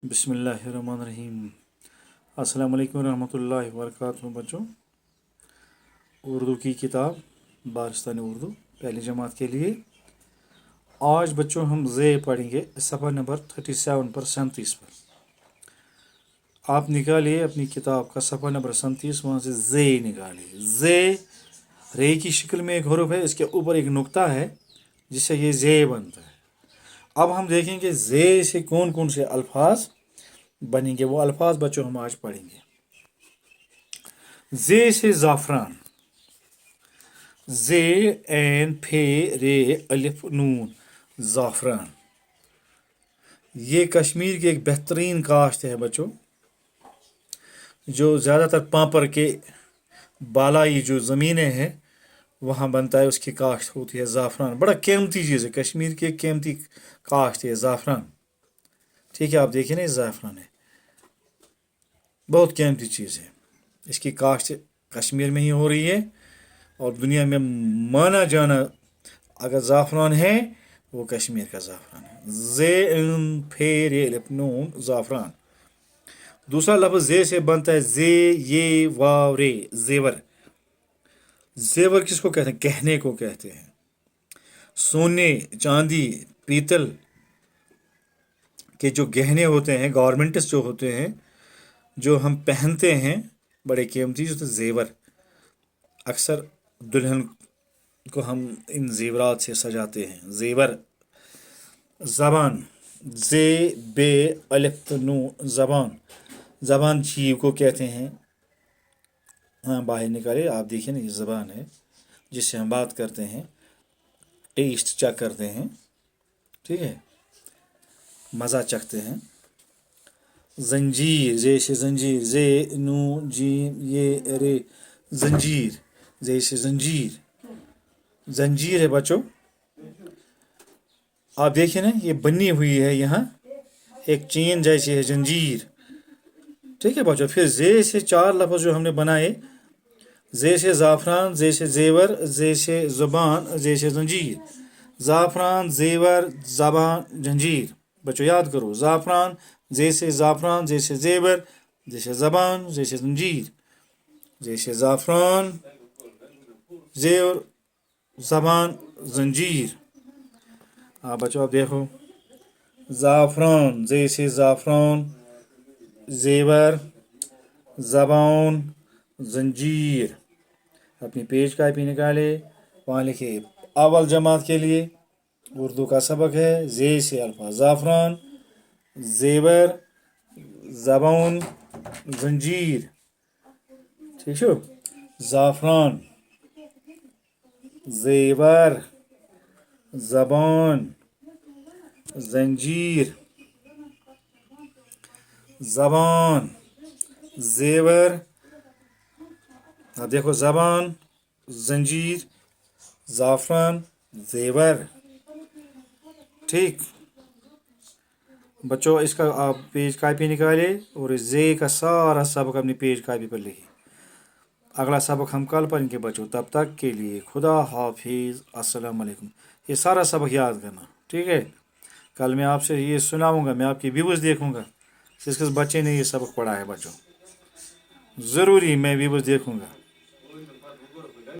बिस्मिल्लाहिर्रहमानिर्रहीम। अस्सलाम वालेकुम रहमतुल्लाहि व बरकातहू। बच्चों, उर्दू की किताब बारिस्तान उर्दू पहली जमात के लिए आज बच्चों हम ज़े पढ़ेंगे सफ़ा नंबर 37 पर 37 पर। आप निकालिए अपनी किताब का सफ़ा नंबर 37, वहाँ से ज़े निकालिए। ज़े रे की शक्ल में एक हरूफ है, इसके ऊपर एक नुक्ता है जिससे ये ज़े बनता है। अब हम देखेंगे ज़े से कौन कौन से अल्फाज बनेंगे, वो अल्फाज बच्चों हम आज पढ़ेंगे। ज़े से ज़ाफ़रान, ज़े एन फे रे अलिफ नून, ज़ाफ़रान। ये कश्मीर की एक बेहतरीन काश्त है बच्चों, जो ज़्यादातर पापर के बालाई जो ज़मीनें हैं वहाँ बनता है, उसकी काश्त होती है ज़ाफ़रान। बड़ा कीमती चीज़ है, कश्मीर की एक कीमती काश्त है ज़ाफ़रान। ठीक है, आप देखिए ना, ये ज़ाफ़रान है, बहुत कीमती चीज़ है। इसकी काश्त कश्मीर में ही हो रही है और दुनिया में माना जाना अगर ज़ाफ़रान है वो कश्मीर का ज़ाफ़रान है। ज़े फेर नून, ज़ाफ़रान। दूसरा लफ्ज़ ज़े से बनता है ज़े ये वाव रे, ज़ेवर। ज़ेवर किसको कहते हैं? गहने को कहते हैं। सोने, चांदी, पीतल के जो गहने होते हैं, गॉर्मेंट्स जो होते हैं, जो हम पहनते हैं, बड़े कीमती जो ज़ेवर। अक्सर दुल्हन को हम इन ज़ेवरात से सजाते हैं, ज़ेवर। ज़बान, ज़े बे अलिफ नू, ज़बान। ज़बान जीभ को कहते हैं। हाँ, बाहर निकाले, आप देखिए ना, ये ज़बान है जिससे हम बात करते हैं, टेस्ट चेक करते हैं, ठीक है, मज़ा चखते हैं। जंजीर, ज़े से जंजीर, ज़े नू जीम ये रे, जंजीर। ज़े से जंजीर, जंजीर है बच्चों। आप देखिए ना, ये बनी हुई है, यहाँ एक चेन जैसी है, जंजीर। ठीक है बच्चों, फिर ज़े से चार लफ्ज़ जो हमने बनाए, ज़े से ज़ाफ़रान, ज़े से ज़ेवर, ज़े से ज़ुबान, ज़े से जंजीर। ज़ाफ़रान, ज़ेवर, ज़बान, जंजीर। बच्चों याद करो, ज़ाफ़रान, ज़े से ज़ाफ़रान, ज़े से ज़ेवर, ज़े से ज़बान, ज़े से जंजीर। ज़े से ज़ाफ़रान, ज़ेवर, ज़बान, जंजीर। हाँ बच्चों, आप देखो, ज़ाफ़रान, ज़े से ज़ाफ़रान, ज़ेवर, ज़बान, जंजीर। अपनी पेज कापी निकाले, वहाँ लिखे अव्वल जमात के लिए उर्दू का सबक है। ज़े से अल्फाज ज़ाफ़रान, ज़ेवर, ज़बान, जंजीर। ठीक है, ज़ाफ़रान, ज़ेवर, ज़बान, जंजीर। ज़बान, ज़ेवर, अब देखो, ज़बान, जंजीर, ज़ाफ़रान, ज़ेवर। ठीक बच्चों, इसका आप पेज कापी निकाले और ज़े का सारा सबक अपनी पेज कापी पर लिखिए। अगला सबक हम कल पढ़ेंगे बच्चों, तब तक के लिए खुदा हाफिज़, अस्सलाम वालेकुम। ये सारा सबक याद करना, ठीक है। कल मैं आपसे ये सुनाऊंगा, मैं आपकी व्यूज़ देखूंगा किस किस बच्चे ने ये सबक पढ़ा है बच्चों। ज़रूरी मैं व्यूज़ देखूंगा।